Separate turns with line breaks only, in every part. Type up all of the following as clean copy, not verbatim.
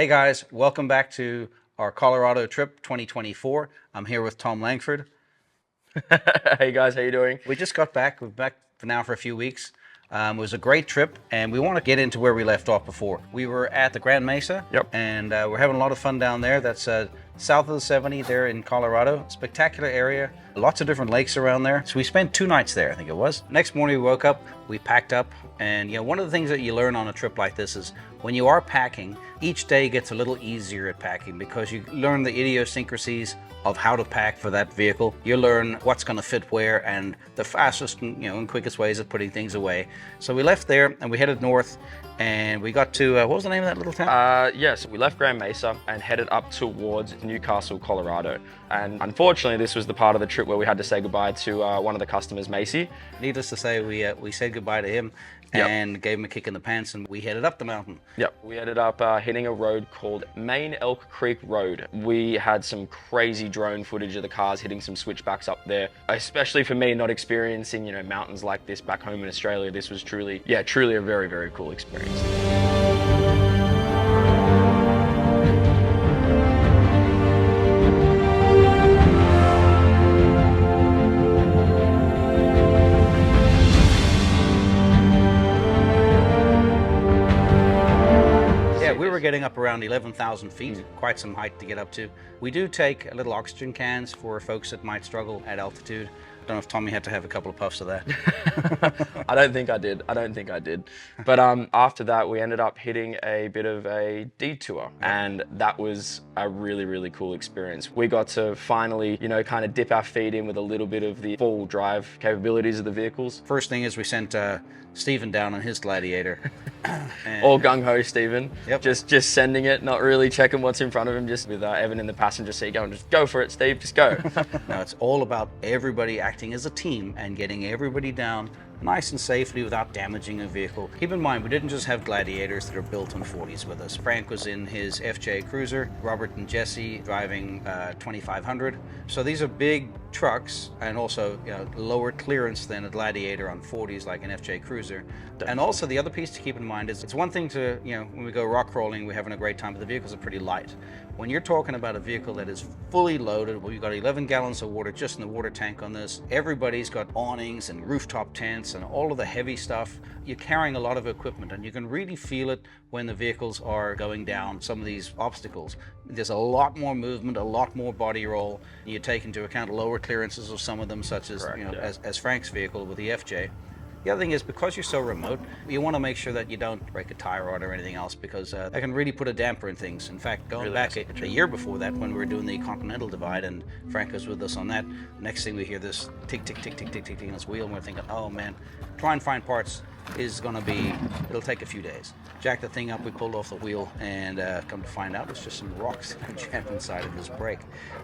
Hey guys, welcome back to our Colorado trip 2024. I'm here with Tom Langford.
Hey guys, how you doing?
We just got back. We're back for now for a few weeks. It was a great trip, and we want to get into where we left off before. We were at the Grand Mesa,
Yep.
and we're having a lot of fun down there. That's south of the 70 there in Colorado. Spectacular area, lots of different lakes around there. So we spent 2 nights there, I think it was. Next morning we woke up, we packed up, and one of the things that you learn on a trip like this is when you are packing, each day gets a little easier at packing because you learn the idiosyncrasies of how to pack for that vehicle. You learn what's going to fit where and the fastest and quickest ways of putting things away. So we left there and we headed north, and we got to, what was the name of that little town?
Yes, we left Grand Mesa and headed up towards Newcastle, Colorado. And unfortunately, this was the part of the trip where we had to say goodbye to one of the customers, Mesa.
Needless to say, we said goodbye to him.
Yep.
And gave him a kick in the pants, and we headed up the mountain.
Yep, we ended up hitting a road called Main Elk Creek Road. We had some crazy drone footage of the cars hitting some switchbacks up there. Especially for me, not experiencing mountains like this back home in Australia, this was truly a very, very cool experience.
We were getting up around 11,000 feet, quite some height to get up to. We do take little oxygen cans for folks that might struggle at altitude. I don't know if Tommy had to have a couple of puffs of that.
I don't think I did. But after that, we ended up hitting a bit of a detour, and that was a really, really cool experience. We got to finally, kind of dip our feet in with a little bit of the four-wheel drive capabilities of the vehicles.
First thing is we sent Stephen down on his Gladiator.
All gung-ho Stephen.
Yep.
Just sending it, not really checking what's in front of him, just with Evan in the passenger seat going, just go for it, Steve, just go.
No, it's all about everybody acting as a team and getting everybody down nice and safely without damaging a vehicle. Keep in mind, we didn't just have Gladiators that are built on 40s with us. Frank was in his FJ Cruiser, Robert and Jesse driving 2500. So these are big trucks and also lower clearance than a Gladiator on 40s like an FJ Cruiser. And also the other piece to keep in mind is it's one thing to, when we go rock crawling, we're having a great time, but the vehicles are pretty light. When you're talking about a vehicle that is fully loaded, we've got 11 gallons of water just in the water tank on this. Everybody's got awnings and rooftop tents and all of the heavy stuff. You're carrying a lot of equipment, and you can really feel it when the vehicles are going down some of these obstacles. There's a lot more movement, a lot more body roll. You take into account lower clearances of some of them, such as, as Frank's vehicle with the FJ. The other thing is, because you're so remote, you want to make sure that you don't break a tire rod or anything else, because that can really put a damper in things. In fact, going back a year before that, when we were doing the Continental Divide and Frank was with us on that, next thing we hear this tick, tick, tick, tick, tick, tick, tick on this wheel, and we're thinking, oh man, try and find parts is going to be, it'll take a few days. Jacked the thing up, we pulled off the wheel, and come to find out it's just some rocks jammed inside of this brake.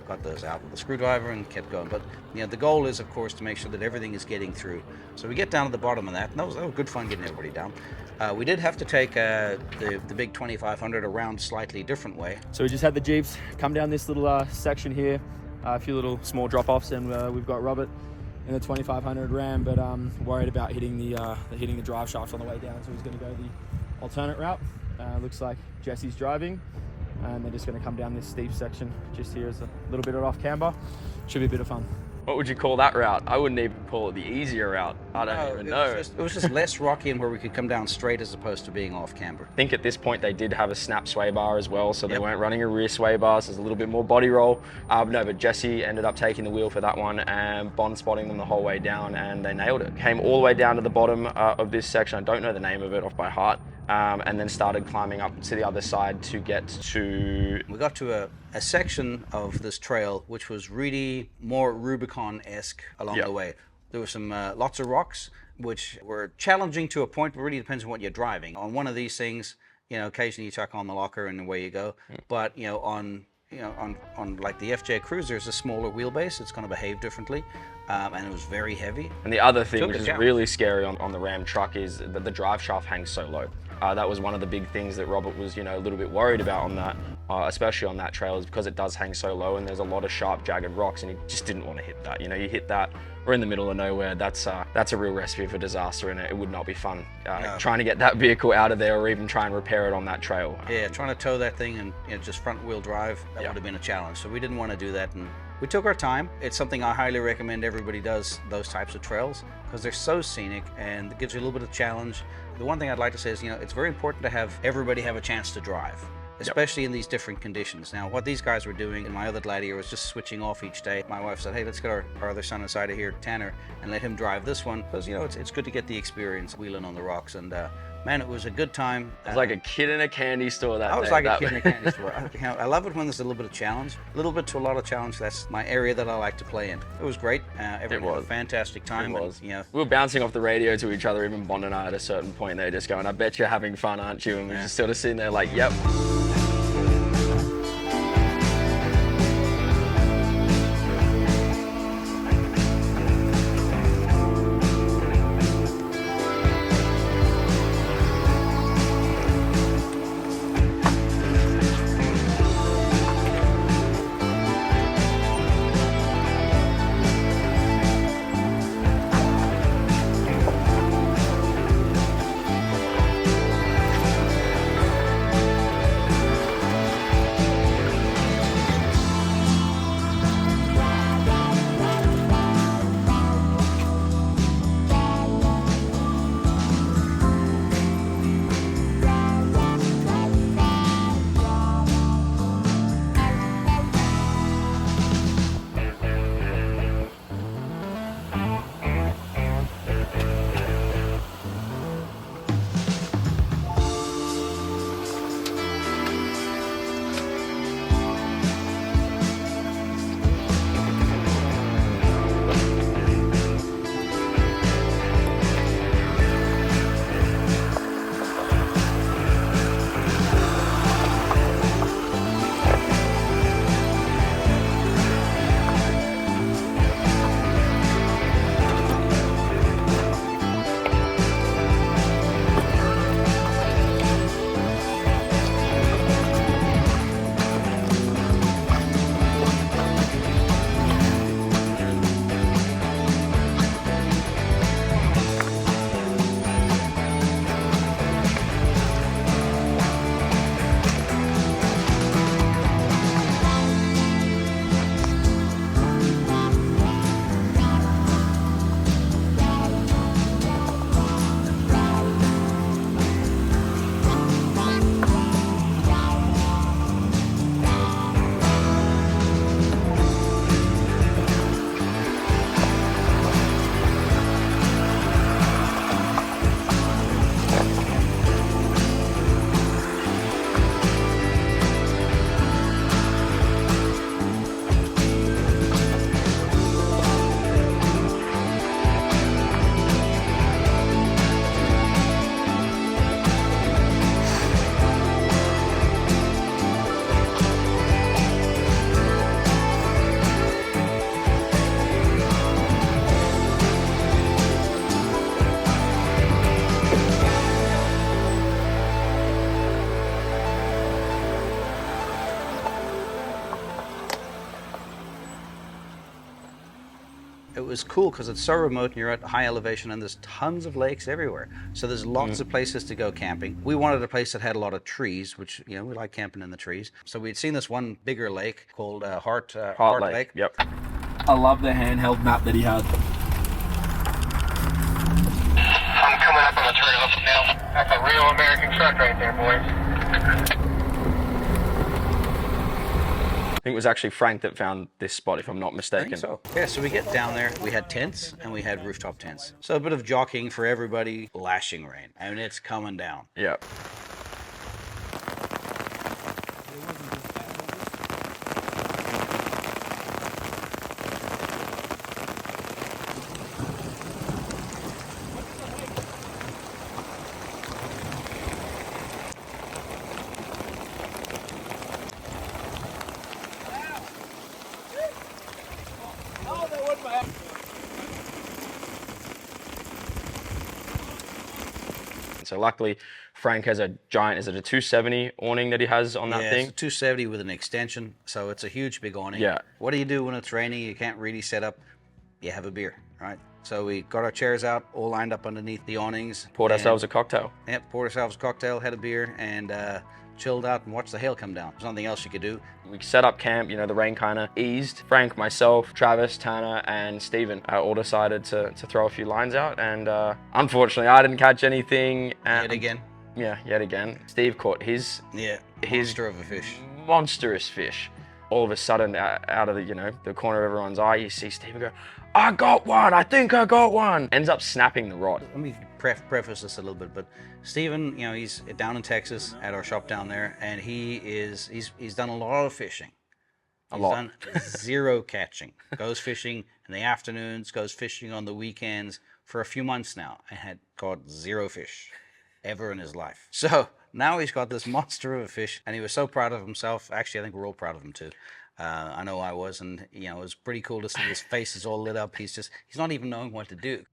Got those out with a screwdriver and kept going. But the goal is, of course, to make sure that everything is getting through. So we get down to the bottom of that, and that was good fun getting everybody down. We did have to take the big 2500 around a slightly different way.
So we just had the Jeeps come down this little section here, a few little small drop-offs, and we've got Robert in the 2500 Ram, but worried about hitting the drive shaft on the way down, so he's going to go the alternate route. Looks like Jesse's driving, and they're just going to come down this steep section just here as a little bit of off camber. Should be a bit of fun.
What would you call that route? I wouldn't even call it the easier route. I don't even know.
It was just less rocky and where we could come down straight as opposed to being off camber.
I think at this point they did have a snap sway bar as well, so they weren't running a rear sway bar, so there's a little bit more body roll. But Jesse ended up taking the wheel for that one and bond spotting them the whole way down, and they nailed it. Came all the way down to the bottom of this section. I don't know the name of it off by heart. And then started climbing up to the other side to get to...
We got to a section of this trail which was really more Rubicon-esque along the way. There were some lots of rocks which were challenging to a point, but really depends on what you're driving. On one of these things, occasionally you chuck on the locker and away you go. But on like the FJ Cruiser, is a smaller wheelbase, it's going to behave differently. And it was very heavy.
And the other thing, which is really scary on the Ram truck, is that the drive shaft hangs so low. That was one of the big things that Robert was, a little bit worried about on that. especially on that trail, is because it does hang so low and there's a lot of sharp, jagged rocks, and you just didn't want to hit that. You know, you hit that, we're in the middle of nowhere. That's a real recipe for disaster, and it would not be fun trying to get that vehicle out of there or even try and repair it on that trail.
Yeah, trying to tow that thing and just front wheel drive, that would have been a challenge. So we didn't want to do that, and we took our time. It's something I highly recommend everybody does, those types of trails, because they're so scenic and it gives you a little bit of challenge. The one thing I'd like to say is, it's very important to have everybody have a chance to drive, especially in these different conditions. Now, what these guys were doing in my other Gladiator was just switching off each day. My wife said, hey, let's get our other son inside of here, Tanner, and let him drive this one, because, it's good to get the experience wheeling on the rocks. And man, it was a good time.
It was like a kid in a candy store that day.
I was like a kid in a candy store. I love it when there's a little bit of challenge, a little bit to a lot of challenge. That's my area that I like to play in. It was great. Everyone had a fantastic time.
It was.
And,
we were bouncing off the radio to each other, even Bond and I at a certain point. They're just going, I bet you're having fun, aren't you? And we're just sort of sitting there like, yep.
It was cool because it's so remote and you're at high elevation and there's tons of lakes everywhere. So there's lots of places to go camping. We wanted a place that had a lot of trees, which, we like camping in the trees. So we'd seen this one bigger lake called Heart Lake.
Yep.
I love the handheld map that he had.
I'm coming up on the trail now. That's a real American truck right there, boys.
I think it was actually Frank that found this spot, if I'm not
I
mistaken.
think so. Yeah, so we get down there. We had tents and we had rooftop tents. So a bit of jockeying for everybody. Lashing rain. I mean, it's coming down.
Yeah. So luckily, Frank has a giant, is it a 270 awning that he has on that thing?
It's a 270 with an extension, so it's a huge big awning.
Yeah.
What do you do when it's raining? You can't really set up. You have a beer, right? So we got our chairs out, all lined up underneath the awnings.
Poured ourselves a cocktail.
Yep, poured ourselves a cocktail, had a beer, and chilled out and watched the hail come down. There's nothing else you could do.
We set up camp, you know, the rain kind of eased. Frank, myself, Travis, Tanner, and Steven all decided to throw a few lines out, and unfortunately I didn't catch anything.
Yet again.
Yeah, yet again. Steve caught his
Monster of a fish.
Monstrous fish. All of a sudden, out of the, you know, the corner of everyone's eye, you see Steven go, I got one, I think I got one. Ends up snapping the rod.
Let me preface this a little bit, but Steven, you know, he's down in Texas at our shop down there, and he's done a lot of fishing. He's done zero catching. Goes fishing in the afternoons, goes fishing on the weekends for a few months now, and had caught zero fish ever in his life. So now he's got this monster of a fish, and he was so proud of himself. Actually, I think we're all proud of him too. I know I was, and you know, it was pretty cool to see his face is all lit up. He's not even knowing what to do.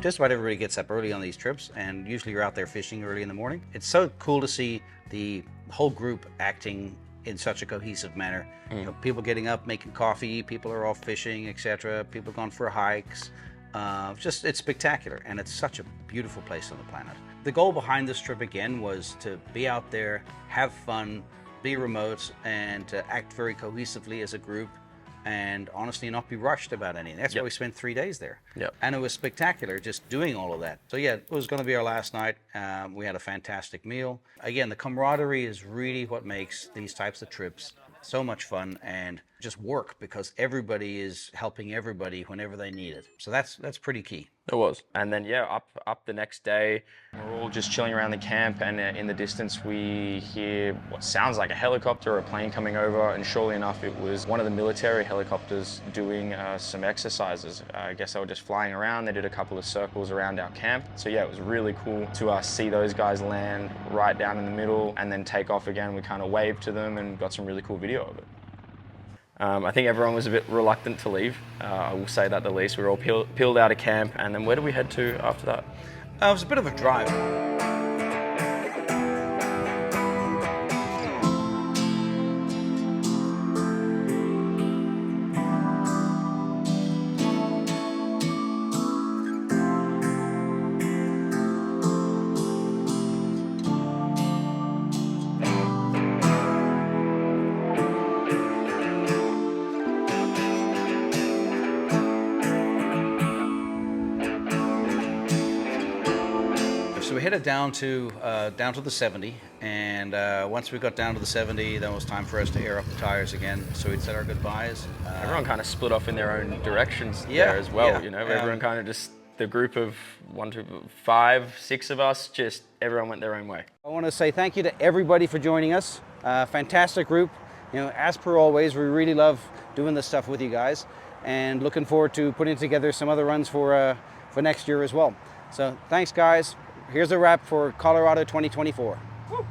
Just about everybody gets up early on these trips, and usually you're out there fishing early in the morning. It's so cool to see the whole group acting in such a cohesive manner. You know, people getting up, making coffee, people are off fishing, etc. People gone for hikes. It's spectacular, and it's such a beautiful place on the planet. The goal behind this trip again was to be out there, have fun, be remote, and to act very cohesively as a group, and honestly not be rushed about anything. That's why we spent 3 days there. And it was spectacular just doing all of that. So yeah, it was going to be our last night. We had a fantastic meal. Again, the camaraderie is really what makes these types of trips so much fun and just work, because everybody is helping everybody whenever they need it. So that's pretty key.
It was. And then, yeah, up the next day, we're all just chilling around the camp, and in the distance we hear what sounds like a helicopter or a plane coming over, and surely enough it was one of the military helicopters doing some exercises. I guess they were just flying around. They did a couple of circles around our camp. So yeah, it was really cool to see those guys land right down in the middle and then take off again. We kind of waved to them and got some really cool video of it. I think everyone was a bit reluctant to leave. I will say that the least. We were all peeled out of camp, and then where did we head to after that?
It was a bit of a drive. So we headed down to the 70, and once we got down to the 70, then it was time for us to air up the tires again. So we'd said our goodbyes.
Everyone kind of split off in their own directions there as well. You know, everyone kind of just, the group of 1, 2, 5, 6 of us, just everyone went their own way.
I want to say thank you to everybody for joining us. Fantastic group. You know, as per always, we really love doing this stuff with you guys, and looking forward to putting together some other runs for next year as well. So thanks, guys. Here's a wrap for Colorado 2024. Woo.